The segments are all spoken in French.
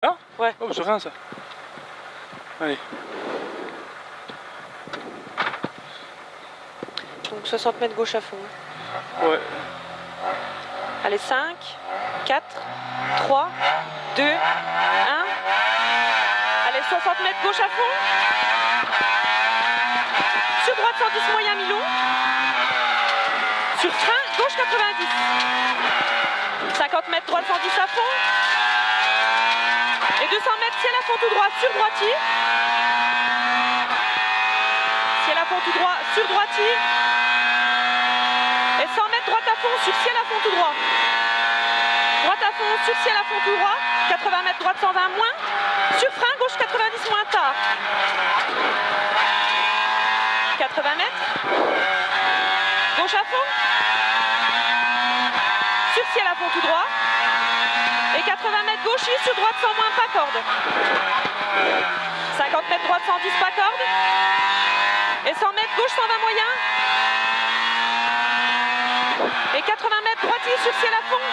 Là? Ouais. Oh, c'est rien ça. Allez. Donc 60 mètres gauche à fond. Ouais. Allez, 5, 4, 3, 2, 1. Allez, 60 mètres gauche à fond. Sur droite 110 moyen mi-long. Sur frein, gauche 90. 50 mètres droite 110 à fond. Et 200 mètres ciel à fond tout droit sur droitier. Ciel à fond tout droit sur droitier. Et 100 mètres droite à fond sur ciel à fond tout droit. Droite à fond sur ciel à fond tout droit. 80 mètres droite 120 moins. Sur frein gauche 90 moins tard. 80 mètres. Gauche à fond. Sur ciel à fond tout droit. Et 80 mètres gauche sur droite 100 moins pas corde. 50 mètres droite 110 pas corde. Et 100 mètres gauche 120 moyen. Et 80 mètres droitier sur ciel à fond.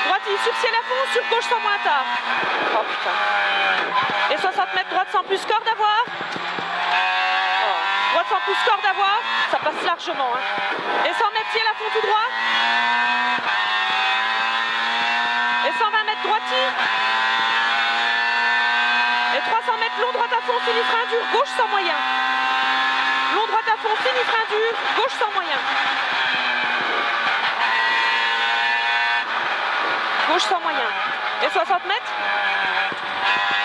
Droitier sur ciel à fond, sur gauche 100 moins tard. Oh putain. Et 60 mètres droite 100 plus corde à voir. Oh. Droite 100 plus corde à voir, ça passe largement. Hein. Et 100 mètres ciel à fond tout droit. Et 120 mètres droitier. Et 300 mètres long droite à fond, fini frein dur, gauche sans moyen. Long droite à fond, fini frein dur, gauche sans moyen. Gauche sans moyen. Et 60 mètres.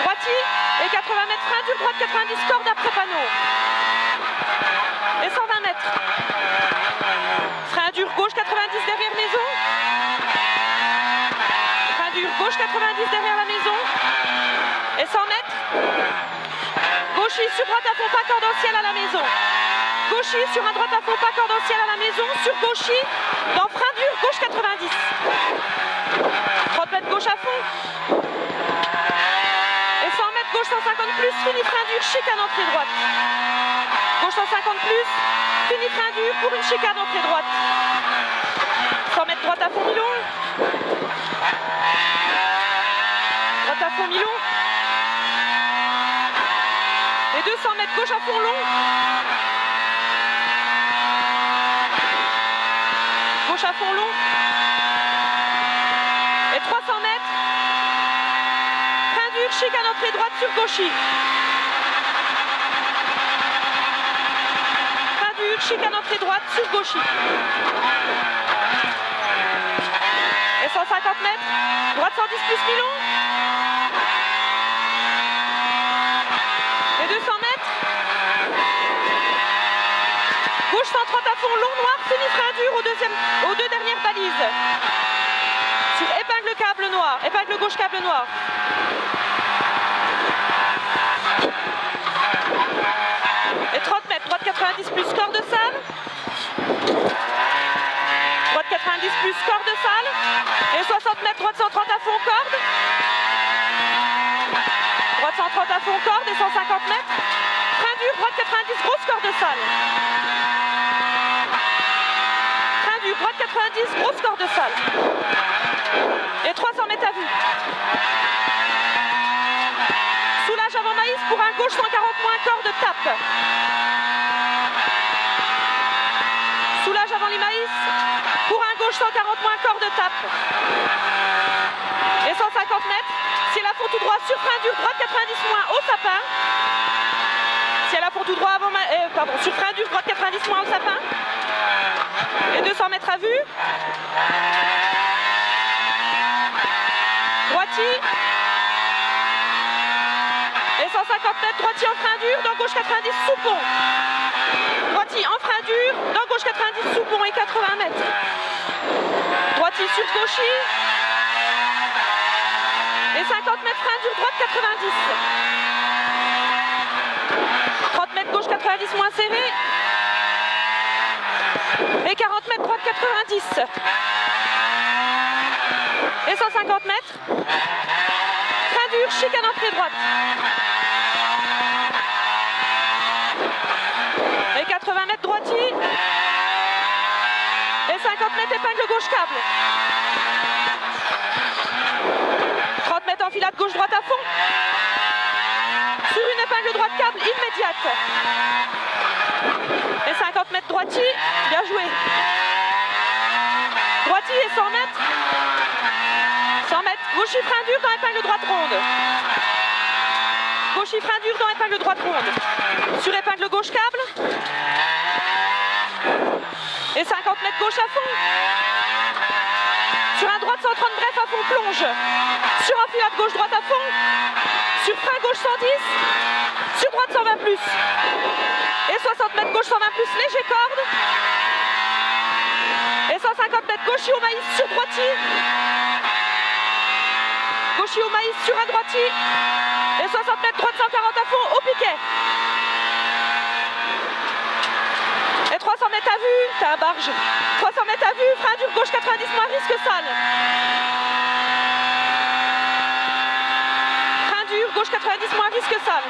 Droitier. Et 80 mètres frein dur, droite 90 corde après panneau. Et 120 mètres. Frein dur, gauche 90 derrière maison. Frein dur, gauche 90 derrière la maison. Et 100 mètres. Gauchis sur droite à fond, pas corde au ciel à la maison. Gauchis sur un droite à fond, pas corde au ciel à la maison. Sur gauchis, dans frein dur, gauche 90. 30 mètres gauche à fond. Et 100 mètres gauche 150 plus, fini frein dur, chicane entrée droite. Gauche 150 plus, fini frein dur pour une chicane entrée droite. 100 mètres droite à fond mi-long. Droite à fond mi-long. Et 200 mètres gauche à fond long. Gauche à fond long. Et 300 mètres. Frein dur, chicane entrée droite sur gauchis. Frein dur, chicane entrée droite sur gauchis. Et 150 mètres. Droite 110 plus mi-long. Et 200 mètres. Gauche 130 à fond, long noir, fini frein dur aux deux dernières balises. Sur épingle câble noir, épingle gauche câble noir. Et 30 mètres, droite 90 plus corde de salle. Droite 90 plus corde de salle. Et 60 mètres, droite 130 à fond, corde. Droite 130 à fond, corde et 150 mètres. Frein dur, droite 90, grosse corde de salle. Frein dur, droite 90, grosse corde de salle. Et 300 mètres à vue. Soulage avant maïs pour un gauche 140 moins corde de tape. Soulage avant les maïs pour un gauche 140 moins corde de tape. Et 150 mètres. Ciel à fond tout droit sur frein dur, droite 90 moins au sapin. Ciel à fond tout droit avant sur frein dur, droite 90 moins au sapin. Et 200 mètres à vue. Droitier. Et 150 mètres, droitier en frein dur, dans gauche 90 sous pont. Droitier en frein dur, dans gauche 90 sous pont et 80 mètres. Droitier sur gauchis. Et 50 mètres frein dur, droite 90. 30 mètres gauche 90 moins serré. Et 40 mètres droite 90. Et 150 mètres. Frein dur, chicane entrée droite. Et 80 mètres droitier. Et 50 mètres épingle gauche câble. enfilade gauche-droite à fond. Sur une épingle droite câble immédiate. Et 50 mètres droitier, bien joué. Droitier et 100 mètres. 100 mètres, gauchis frein dur dans épingle droite ronde. Gauchis frein dur dans épingle droite ronde. Sur épingle gauche câble. Et 50 mètres gauche à fond. Sur un droite 130 bref à fond plonge. Sur enfilade gauche-droite à fond. Sur frein gauche 110. Sur droite 120 plus. Et 60 mètres gauche 120 plus, léger corde. Et 150 mètres gauchis au maïs sur droitier. Gauchis au maïs sur un droitier. Et 60 mètres droite 140 à fond au piquet. Et 300 mètres à vue, t'as un barge. 300 mètres à vue, frein dur gauche 90 moins risque sale. Frein dur gauche 90 moins risque sale.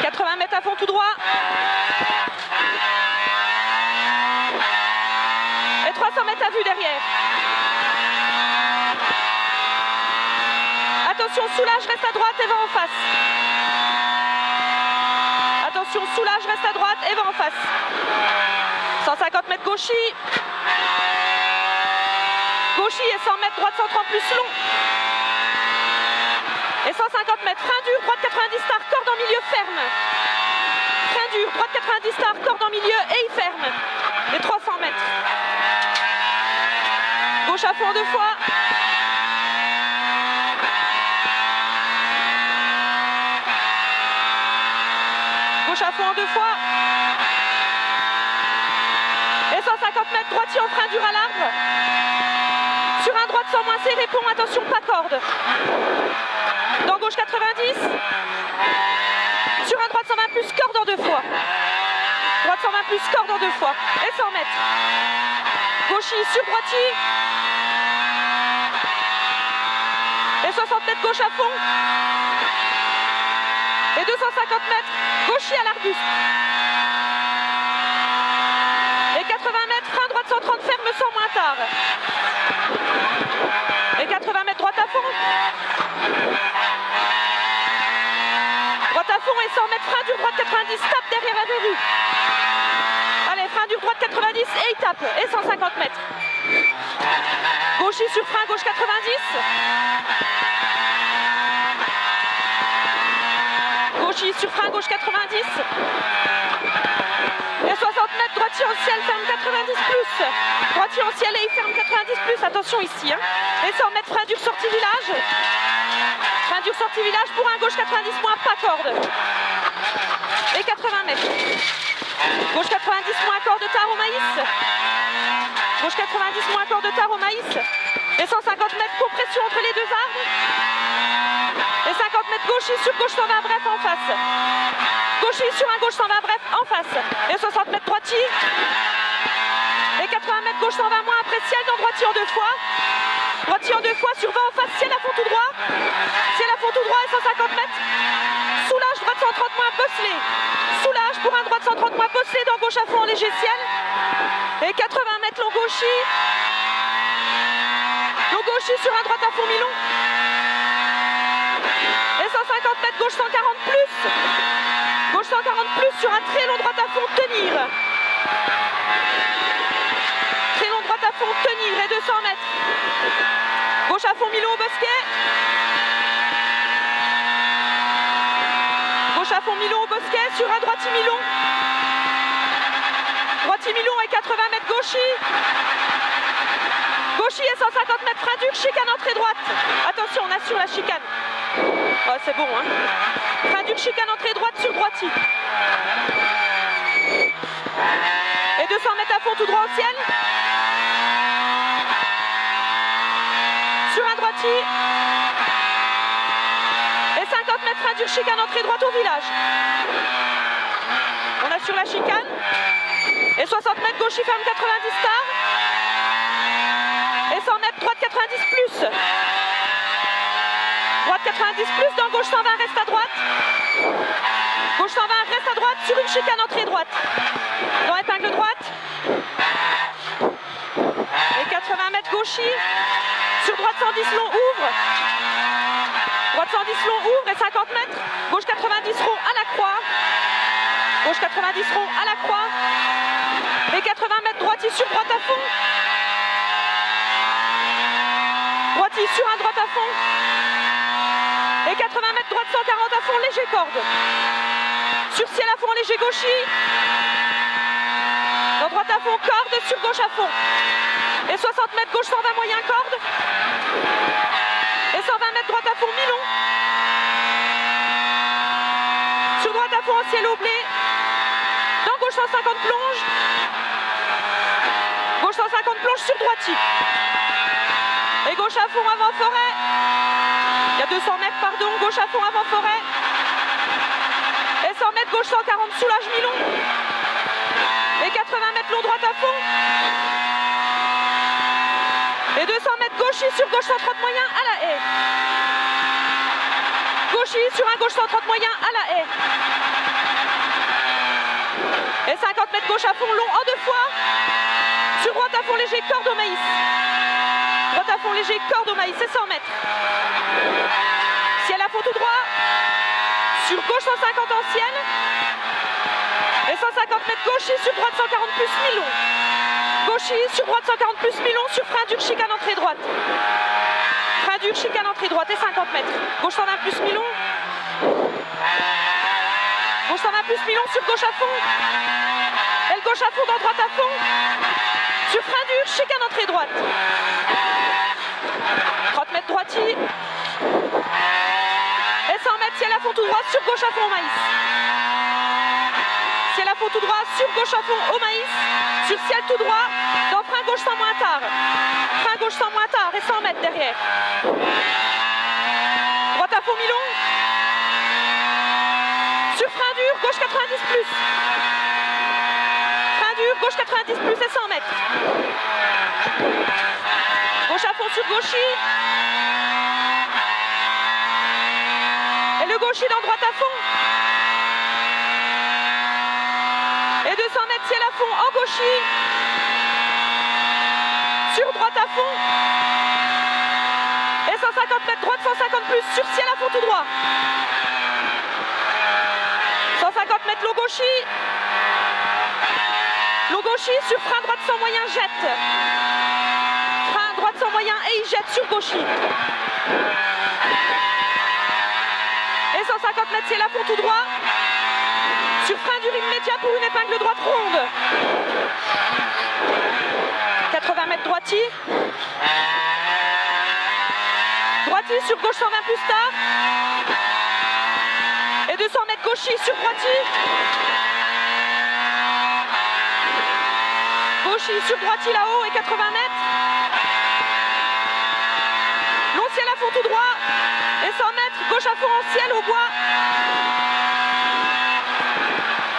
80 mètres à fond tout droit. Et 300 mètres à vue derrière. Attention, soulage, reste à droite et va en face. Attention, soulage, reste à droite et va en face. 150 mètres gauchis. Gauchis et 100 mètres droite 130 plus long. Et 150 mètres, frein dur, droite 90 star, corde en milieu ferme. Frein dur, droite 90 star, corde en milieu et il ferme. Et 300 mètres. Gauche à fond 2 fois. Gauche à fond 2 fois. Et 150 mètres, droitier en frein dur à l'arbre. Sur un droite sans moins serré, pont, attention, pas corde. Dans gauche 90. Sur un droite 120 plus, corde en 2 fois. Droite 120 plus, corde en 2 fois. Et 100 mètres. Gauchis sur droitier. Et 60 mètres gauche à fond. Et 250 mètres, gauchis à l'arbuste. Et 80 mètres, frein droite 130, ferme sans moins tard. Et 80 mètres, droite à fond. Droite à fond et 100 mètres, frein dur, droite 90, tape derrière la verrue. Allez, frein dur, droite 90 et il tape. Et 150 mètres. Gauchis sur frein, gauche 90. Gauchis sur frein, gauche 90. Et 60 mètres, droitier en ciel, ferme 90 plus. Droitier en ciel et il ferme 90 plus. Attention ici. Hein. Et 100 mètres, frein dur, sortie village. Frein dur, sortie village pour un gauche 90 moins, pas corde. Et 80 mètres. Gauche 90 moins, corde tard au maïs. Gauche 90 moins, corde tard au maïs. Et 150 mètres, compression entre les deux arbres. Et 50 mètres gauchis sur gauche 120 bref en face. Gauchis sur un gauche 120 bref en face. Et 60 mètres droitier. Et 80 mètres gauche 120 moins après ciel dans droitier en 2 fois. Droitier en 2 fois sur 20 en face, ciel à fond tout droit. Ciel à fond tout droit et 150 mètres. Soulage droite 130 moins bosselé. Soulage pour un droite 130 moins bosselé dans gauche à fond en léger ciel. Et 80 mètres long gauchis. Long gauchis sur un droite à fond mi-long. Et 150 mètres gauche 140 plus. Gauche 140 plus sur un très long droite à fond, tenir. Très long droite à fond, tenir et 200 mètres. Gauche à fond mi-long au bosquet. Gauche à fond mi-long au bosquet sur un droitier mi-long. Droitier mi-long et 80 mètres gauchis. Gauchis et 150 mètres frein dur, chicane entrée droite. Attention, on assure la chicane. Oh, c'est bon, hein. Frein dur, chicane entrée droite sur droitier. Et 200 mètres à fond tout droit au ciel. Sur un droitier. Et 50 mètres frein dur, chicane entrée droite au village. On assure la chicane. Et 60 mètres gauchis ferme 90 star. Et 100 mètres droite 90 plus. Droite 90 plus, dans gauche 120 reste à droite. Gauche 120 reste à droite sur une chicane entrée droite. Dans épingle droite. Et 80 mètres gauchis. Sur droite 110 long, ouvre. Droite 110 long, ouvre et 50 mètres. Gauche 90 rond à la croix. Gauche 90 rond à la croix. Et 80 mètres droitier sur droite à fond. Droitier sur un droite à fond. Et 80 mètres droite 140 à fond, léger corde. Sur ciel à fond, léger gauchis. Dans droite à fond, corde, sur gauche à fond. Et 60 mètres gauche 120 moyen corde. Et 120 mètres droite à fond, mi-long. Sur droite à fond en ciel au blé. Dans gauche 150 plonge. Gauche 150 plonge sur droitier. Et gauche à fond avant forêt. Il y a 200 mètres, pardon. Gauche à fond avant forêt. Et 100 mètres gauche 140 soulage mi-long. Et 80 mètres long droite à fond. Et 200 mètres gauchis sur gauche 130 moyen à la haie. Gauchis sur un gauche 130 moyen à la haie. Et 50 mètres gauche à fond long en 2 fois. Sur droite à fond léger corde au maïs. Droite à fond léger corde au maïs et 100 mètres. Ciel à fond tout droit. Sur gauche 150 en ciel. Et 150 mètres gauchis sur droite 140 plus mi-long. Gauchis sur droite 140 plus mi-long sur frein dur chicane entrée droite. Frein dur chicane entrée droite et 50 mètres. Gauche 120 plus mi-long. Gauche 120 plus mi-long sur gauche à fond. Aile gauche à fond dans droite à fond. Sur frein dur chicane entrée droite. 30 mètres droitier. Et 100 mètres ciel à fond tout droit sur gauche à fond au maïs. Ciel à fond tout droit sur gauche à fond au maïs. Sur ciel tout droit dans frein gauche sans moins tard. Frein gauche sans moins tard et 100 mètres derrière. Droite à fond mi-long. Sur frein dur gauche 90 plus. Frein dur gauche 90 plus et 100 mètres. Gauche à fond sur gauchis. Et le gauchis dans droite à fond. Et 200 mètres ciel à fond en gauchis. Sur droite à fond. Et 150 mètres droite, 150 plus sur ciel à fond tout droit. 150 mètres long gauchis. Long gauchis sur frein droite sans moyen jette. Frein droite sans moyen et il jette sur gauchis. Et 150 mètres ciel à fond tout droit. Sur frein dur immédiat pour une épingle droite ronde. 80 mètres droitier. Droitier sur gauche 120 plus tard. Et 200 mètres gauchis sur droitier. Gauchis sur droitier là-haut et 80 mètres. Long ciel à fond tout droit. Et 100 mètres gauche à fond en ciel au bois.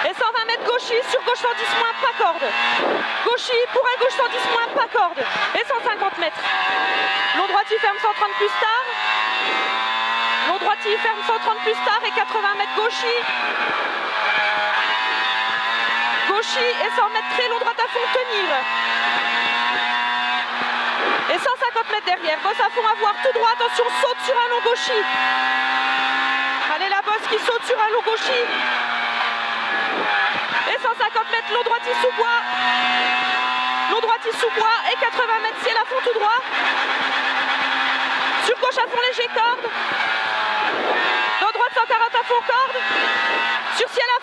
Et 120 mètres gauchis sur gauche 110 moins pas corde. Gauchis pour un gauche 110 moins pas corde. Et 150 mètres. Long droitier ferme 130 plus tard. Long droitier ferme 130 plus tard et 80 mètres gauchis. Gauchis et 100 mètres très long droite à fond tenir. Et 150 mètres derrière. Bosse à fond à voir tout droit. Attention, saute sur un long gauchis. Allez la bosse qui saute sur un long gauchis. Et 150 mètres long droitier sous bois. Long droitier sous bois et 80 mètres ciel à fond tout droit. Sur gauche à fond léger corde. Dans droite 140 à fond corde. Sur ciel à